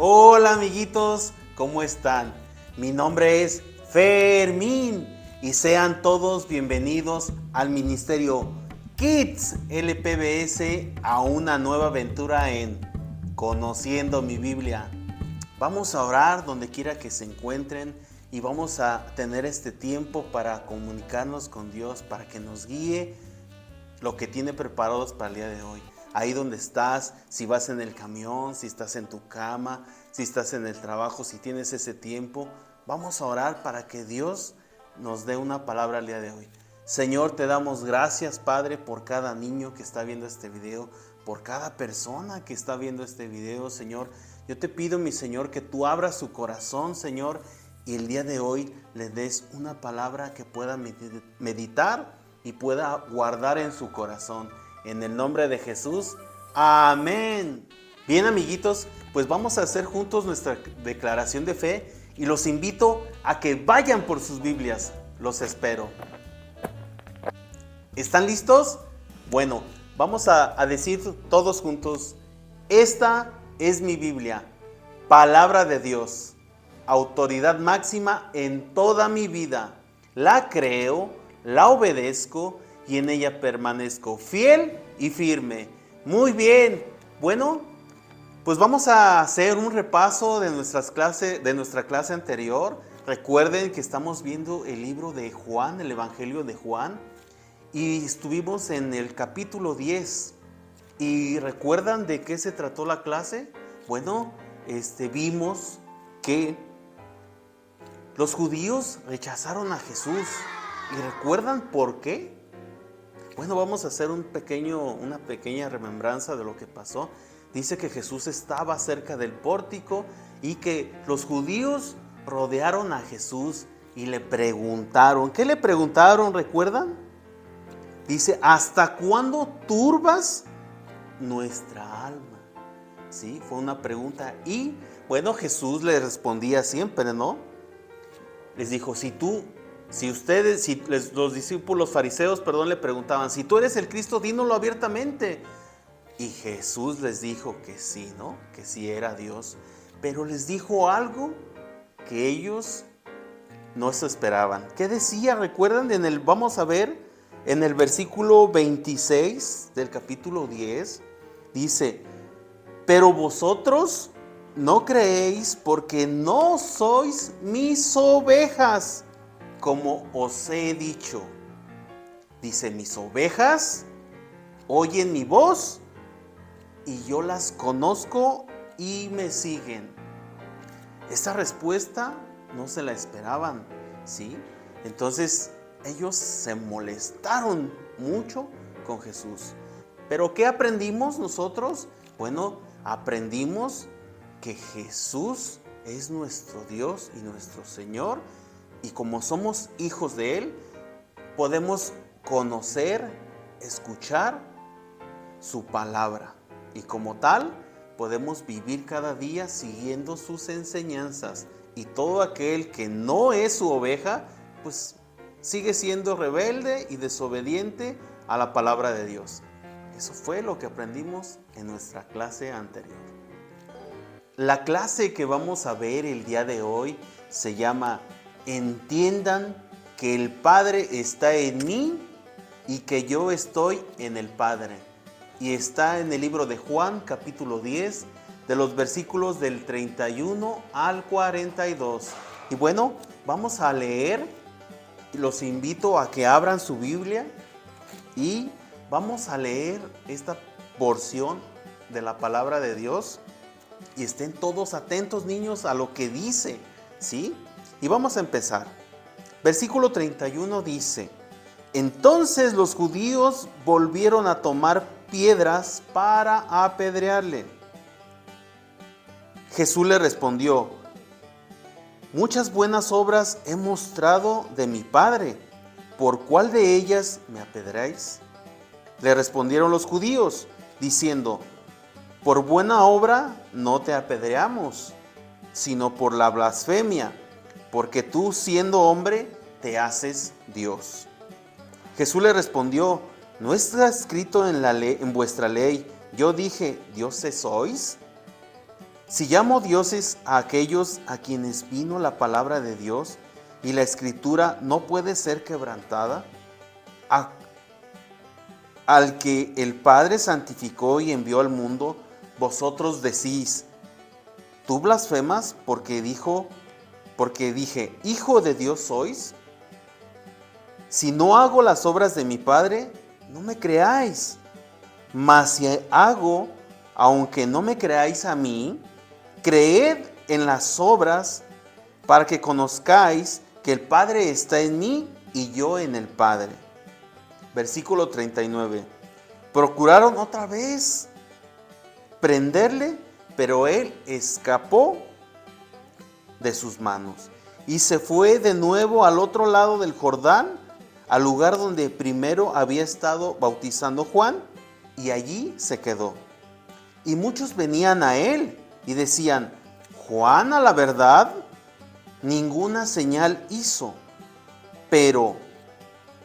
Hola amiguitos, ¿cómo están? Mi nombre es Fermín y sean todos bienvenidos al Ministerio Kids LPBS a una nueva aventura en Conociendo mi Biblia. Vamos a orar donde quiera que se encuentren y vamos a tener este tiempo para comunicarnos con Dios, para que nos guíe lo que tiene preparados para el día de hoy. Ahí donde estás, si vas en el camión, si estás en tu cama, si estás en el trabajo, si tienes ese tiempo, vamos a orar para que Dios nos dé una palabra el día de hoy. Señor, te damos gracias, Padre, por cada niño que está viendo este video, por cada persona que está viendo este video, Señor. Yo te pido, mi Señor, que tú abras su corazón, Señor, y el día de hoy le des una palabra que pueda meditar y pueda guardar en su corazón. En el nombre de Jesús, amén. Bien, amiguitos, pues vamos a hacer juntos nuestra declaración de fe y los invito a que vayan por sus Biblias. Los espero. ¿Están listos? Bueno, vamos a decir todos juntos: esta es mi Biblia, palabra de Dios, autoridad máxima en toda mi vida. La creo, la obedezco y en ella permanezco fiel y firme. Muy bien. Bueno, pues vamos a hacer un repaso de nuestra clase anterior. Recuerden que estamos viendo el libro de Juan, el Evangelio de Juan, y estuvimos en el capítulo 10. ¿Y recuerdan de qué se trató la clase? Bueno, vimos que los judíos rechazaron a Jesús. ¿Y recuerdan por qué? Bueno, vamos a hacer una pequeña remembranza de lo que pasó. Dice que Jesús estaba cerca del pórtico y que los judíos rodearon a Jesús y le preguntaron. ¿Qué le preguntaron? ¿Recuerdan? Dice: ¿hasta cuándo turbas nuestra alma? Sí, fue una pregunta. Y bueno, Jesús le respondía siempre, ¿no? Les dijo: los discípulos fariseos, le preguntaban: si tú eres el Cristo, dínoslo abiertamente. Y Jesús les dijo que sí, ¿no? Que sí era Dios. Pero les dijo algo que ellos no se esperaban. ¿Qué decía? ¿Recuerdan? Vamos a ver en el versículo 26 del capítulo 10. Dice: pero vosotros no creéis porque no sois mis ovejas, como os he dicho. Dice: mis ovejas oyen mi voz y yo las conozco y me siguen. Esa respuesta no se la esperaban, ¿sí? Entonces ellos se molestaron mucho con Jesús. ¿Pero qué aprendimos nosotros? Bueno, aprendimos que Jesús es nuestro Dios y nuestro Señor, y como somos hijos de Él, podemos conocer, escuchar su palabra, y como tal podemos vivir cada día siguiendo sus enseñanzas. Y todo aquel que no es su oveja, pues sigue siendo rebelde y desobediente a la palabra de Dios. Eso fue lo que aprendimos en nuestra clase anterior. La clase que vamos a ver el día de hoy se llama Entiendan que el Padre está en mí y que yo estoy en el Padre. Y está en el libro de Juan, capítulo 10, de los versículos del 31 al 42. Y bueno, vamos a leer. Los invito a que abran su Biblia y vamos a leer esta porción de la palabra de Dios. Y estén todos atentos, niños, a lo que dice, ¿sí? Y vamos a empezar. Versículo 31 dice: entonces los judíos volvieron a tomar piedras para apedrearle. Jesús le respondió: muchas buenas obras he mostrado de mi Padre, ¿por cuál de ellas me apedreáis? Le respondieron los judíos, diciendo: por buena obra no te apedreamos, sino por la blasfemia, porque tú, siendo hombre, te haces Dios. Jesús le respondió: ¿no está escrito en vuestra ley, yo dije, dioses sois? Si llamo dioses a aquellos a quienes vino la palabra de Dios y la escritura no puede ser quebrantada, al que el Padre santificó y envió al mundo, vosotros decís, ¿tú blasfemas porque dije, Hijo de Dios sois? Si no hago las obras de mi Padre, no me creáis. Mas si hago, aunque no me creáis a mí, creed en las obras para que conozcáis que el Padre está en mí y yo en el Padre. Versículo 39. Procuraron otra vez prenderle, pero él escapó de sus manos y se fue de nuevo al otro lado del Jordán, al lugar donde primero había estado bautizando Juan, y allí se quedó. Y muchos venían a él y decían, Juan, a la verdad, ninguna señal hizo, pero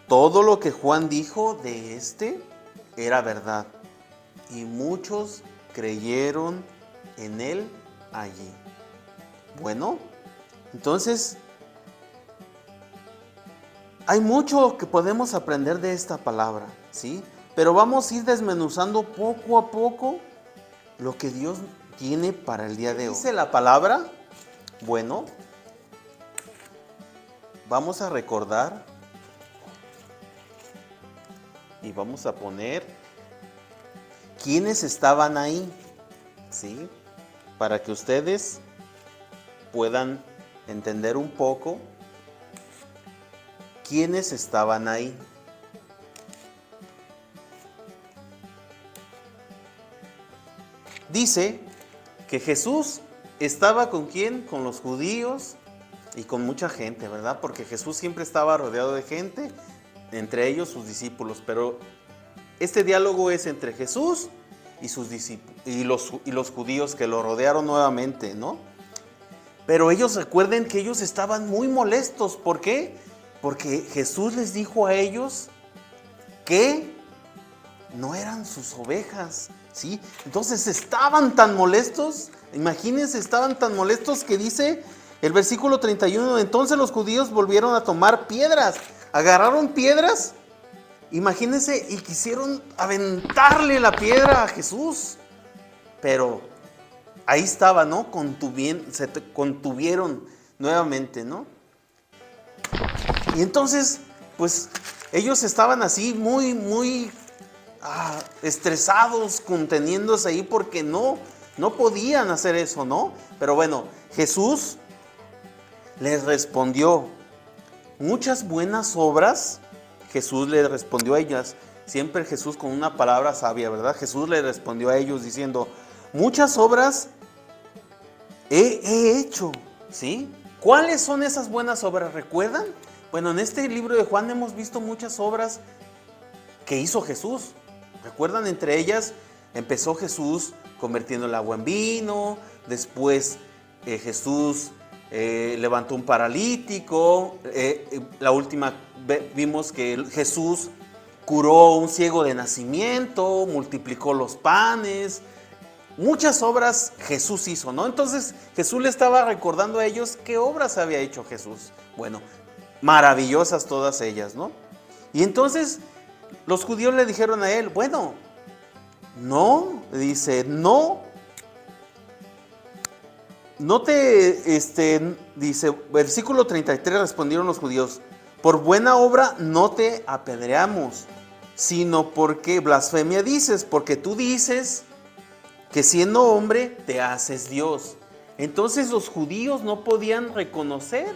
todo lo que Juan dijo de éste era verdad. Y muchos creyeron en él allí. Bueno, entonces hay mucho que podemos aprender de esta palabra, ¿sí? Pero vamos a ir desmenuzando poco a poco lo que Dios tiene para el día de hoy. ¿Dice la palabra? Bueno, vamos a recordar y vamos a poner quiénes estaban ahí, ¿sí? Para que ustedes puedan entender un poco quiénes estaban ahí. Dice que Jesús estaba ¿con quién? Con los judíos y con mucha gente, ¿verdad? Porque Jesús siempre estaba rodeado de gente, entre ellos sus discípulos, pero este diálogo es entre Jesús y sus discípulos y los judíos que lo rodearon nuevamente, ¿no? Pero ellos recuerden que ellos estaban muy molestos. ¿Por qué? Porque Jesús les dijo a ellos que no eran sus ovejas, ¿sí? Entonces estaban tan molestos, imagínense, estaban tan molestos que dice el versículo 31, entonces los judíos volvieron a tomar piedras, agarraron piedras, imagínense, y quisieron aventarle la piedra a Jesús, pero ahí estaba, ¿no? Se contuvieron nuevamente, ¿no? Y entonces, pues, ellos estaban así muy estresados, conteniéndose ahí porque no podían hacer eso, ¿no? Pero bueno, Jesús les respondió, muchas buenas obras, Jesús les respondió a ellas, siempre Jesús con una palabra sabia, ¿verdad? Jesús les respondió a ellos diciendo, muchas obras he hecho, ¿sí? ¿Cuáles son esas buenas obras? ¿Recuerdan? Bueno, en este libro de Juan hemos visto muchas obras que hizo Jesús. ¿Recuerdan? Entre ellas empezó Jesús convirtiendo el agua en vino, después Jesús levantó un paralítico, la última vimos que Jesús curó un ciego de nacimiento, multiplicó los panes. Muchas obras Jesús hizo, ¿no? Entonces Jesús le estaba recordando a ellos qué obras había hecho Jesús. Bueno, maravillosas todas ellas, ¿no? Y entonces los judíos le dijeron a él, bueno, dice, versículo 33, respondieron los judíos, por buena obra no te apedreamos, sino porque blasfemia dices, porque tú dices que siendo hombre te haces Dios. Entonces los judíos no podían reconocer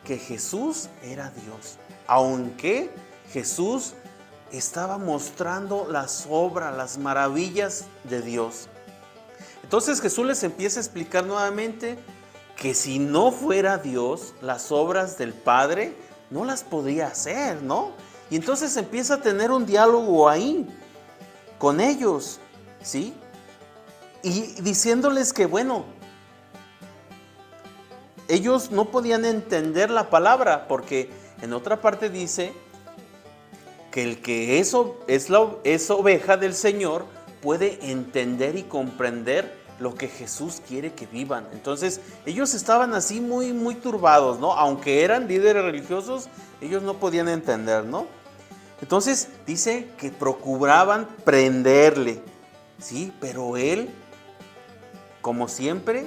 que Jesús era Dios, aunque Jesús estaba mostrando las obras, las maravillas de Dios. Entonces Jesús les empieza a explicar nuevamente que si no fuera Dios, las obras del Padre no las podría hacer, ¿no? Y entonces empieza a tener un diálogo ahí con ellos, ¿sí? Y diciéndoles que, bueno, ellos no podían entender la palabra, porque en otra parte dice que el que es oveja del Señor puede entender y comprender lo que Jesús quiere que vivan. Entonces, ellos estaban así muy, muy turbados, ¿no? Aunque eran líderes religiosos, ellos no podían entender, ¿no? Entonces, dice que procuraban prenderle, ¿sí? Pero él, como siempre,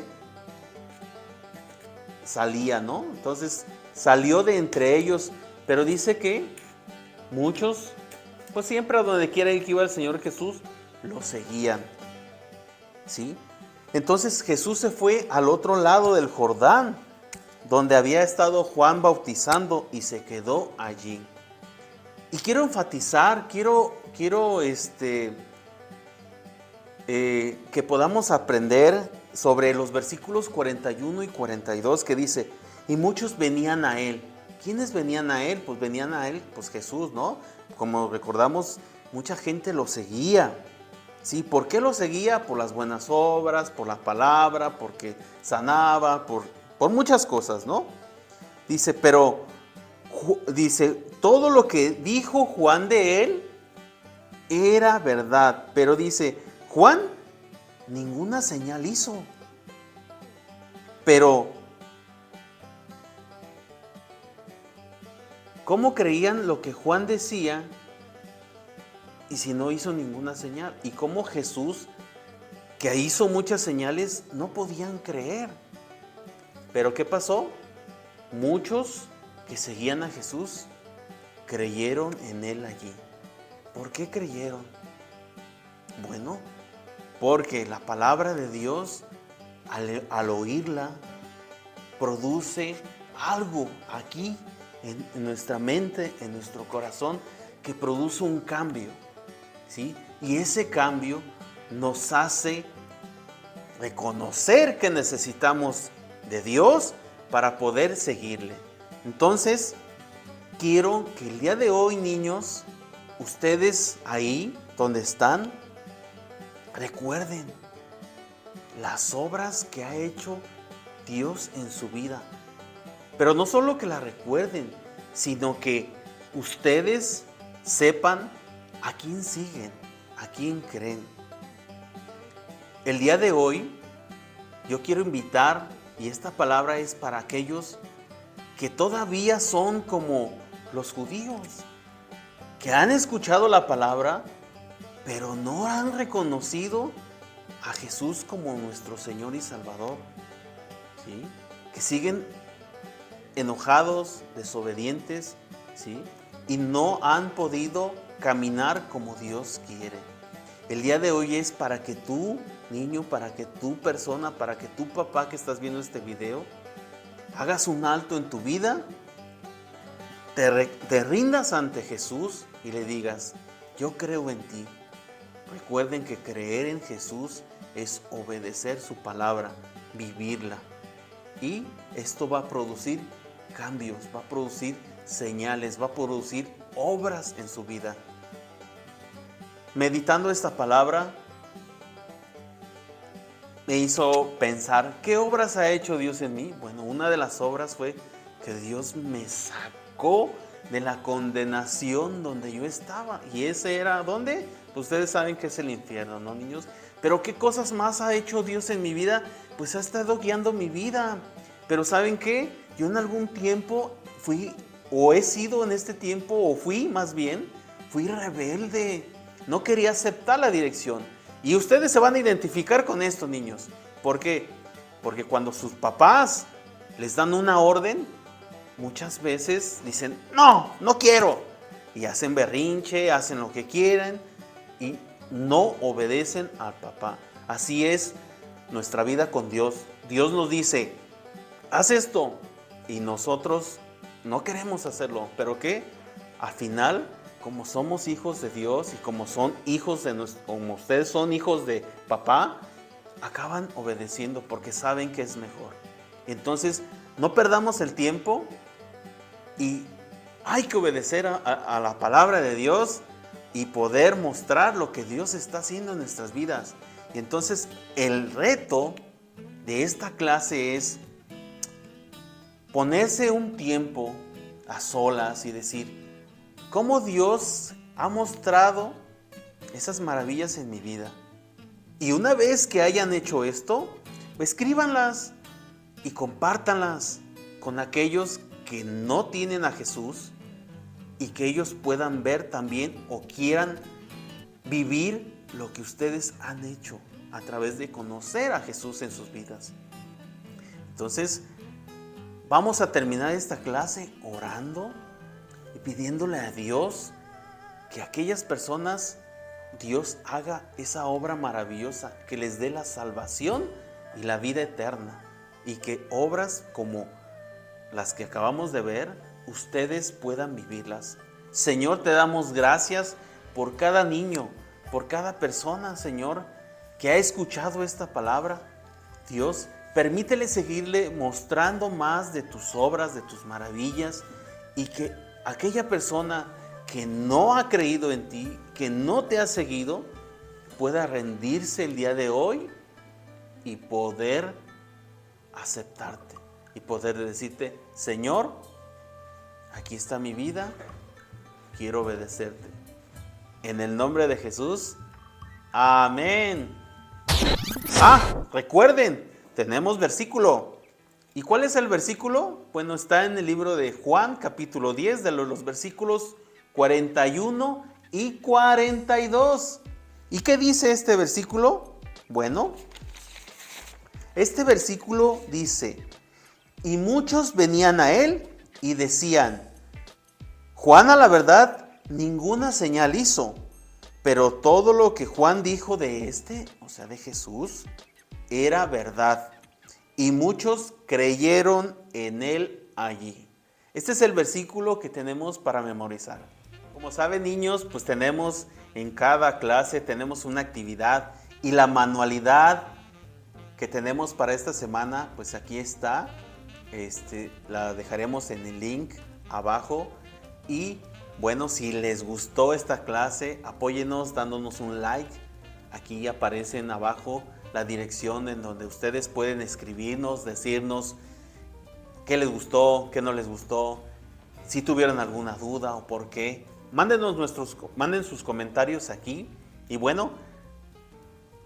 salía, ¿no? Entonces, salió de entre ellos, pero dice que muchos, pues siempre a donde quiera que iba el Señor Jesús, lo seguían, ¿sí? Entonces Jesús se fue al otro lado del Jordán, donde había estado Juan bautizando, y se quedó allí. Y quiero enfatizar, quiero que podamos aprender sobre los versículos 41 y 42 que dice, y muchos venían a él. ¿Quiénes venían a él? Pues venían a él, pues Jesús, ¿no? Como recordamos, mucha gente lo seguía. ¿Sí? ¿Por qué lo seguía? Por las buenas obras, por la palabra, porque sanaba, por muchas cosas, ¿no? Dice, pero, dice, todo lo que dijo Juan de él era verdad. Pero dice, Juan ninguna señal hizo. Pero, ¿cómo creían lo que Juan decía y si no hizo ninguna señal? Y cómo Jesús, que hizo muchas señales, no podían creer. Pero ¿qué pasó? Muchos que seguían a Jesús creyeron en él allí. ¿Por qué creyeron? Bueno, porque la palabra de Dios, al oírla, produce algo aquí en nuestra mente, en nuestro corazón, que produce un cambio, ¿sí? Y ese cambio nos hace reconocer que necesitamos de Dios para poder seguirle. Entonces, quiero que el día de hoy, niños, ustedes ahí donde están, recuerden las obras que ha hecho Dios en su vida. Pero no solo que la recuerden, sino que ustedes sepan a quién siguen, a quién creen. El día de hoy yo quiero invitar, y esta palabra es para aquellos que todavía son como los judíos, que han escuchado la palabra, pero no han reconocido a Jesús como nuestro Señor y Salvador, ¿sí? Que siguen enojados, desobedientes, ¿sí? Y no han podido caminar como Dios quiere. El día de hoy es para que tú, niño, para que tú, persona, para que tú, papá, que estás viendo este video, hagas un alto en tu vida, te rindas ante Jesús y le digas, yo creo en ti. Recuerden que creer en Jesús es obedecer su palabra, vivirla. Y esto va a producir cambios, va a producir señales, va a producir obras en su vida. Meditando esta palabra, me hizo pensar, ¿qué obras ha hecho Dios en mí? Bueno, una de las obras fue que Dios me sacó de la condenación donde yo estaba. ¿Y ese era dónde? Ustedes saben que es el infierno, ¿no, niños? Pero ¿qué cosas más ha hecho Dios en mi vida? Pues ha estado guiando mi vida. Pero ¿saben qué? Yo en algún tiempo fui, o he sido en este tiempo, o fui más bien, fui rebelde. No quería aceptar la dirección. Y ustedes se van a identificar con esto, niños. ¿Por qué? Porque cuando sus papás les dan una orden, muchas veces dicen, no, no quiero. Y hacen berrinche, hacen lo que quieren y no obedecen al papá. Así es nuestra vida con Dios. Dios nos dice, haz esto. Y nosotros no queremos hacerlo. ¿Pero qué? Al final, como somos hijos de Dios y como son hijos de como ustedes son hijos de papá, acaban obedeciendo porque saben que es mejor. Entonces, no perdamos el tiempo y hay que obedecer a la palabra de Dios y poder mostrar lo que Dios está haciendo en nuestras vidas. Y entonces, el reto de esta clase es ponerse un tiempo a solas y decir, ¿cómo Dios ha mostrado esas maravillas en mi vida? Y una vez que hayan hecho esto, escríbanlas y compártanlas con aquellos que no tienen a Jesús y que ellos puedan ver también o quieran vivir lo que ustedes han hecho a través de conocer a Jesús en sus vidas. Entonces, vamos a terminar esta clase orando y pidiéndole a Dios que aquellas personas, Dios haga esa obra maravillosa, que les dé la salvación y la vida eterna, y que obras como las que acabamos de ver, ustedes puedan vivirlas. Señor, te damos gracias por cada niño, por cada persona, Señor, que ha escuchado esta palabra. Dios, permítele seguirle mostrando más de tus obras, de tus maravillas, y que aquella persona que no ha creído en ti, que no te ha seguido, pueda rendirse el día de hoy y poder aceptarte y poder decirte: Señor, aquí está mi vida, quiero obedecerte. En el nombre de Jesús, amén. Recuerden, tenemos versículo. ¿Y cuál es el versículo? Bueno, está en el libro de Juan, capítulo 10, de los versículos 41 y 42. ¿Y qué dice este versículo? Bueno, este versículo dice: y muchos venían a él y decían: Juan, a la verdad, ninguna señal hizo, pero todo lo que Juan dijo de o sea, de Jesús, era verdad. Y muchos creyeron en él allí. Este es el versículo que tenemos para memorizar. Como saben, niños, pues tenemos en cada clase, tenemos una actividad, y la manualidad que tenemos para esta semana, pues aquí está. La dejaremos en el link abajo. Y bueno, si les gustó esta clase, apóyenos dándonos un like. Aquí aparecen abajo la dirección en donde ustedes pueden escribirnos, decirnos qué les gustó, qué no les gustó, si tuvieron alguna duda o por qué. Manden sus comentarios aquí. Y bueno,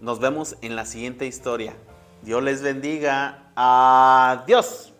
nos vemos en la siguiente historia. Dios les bendiga. Adiós.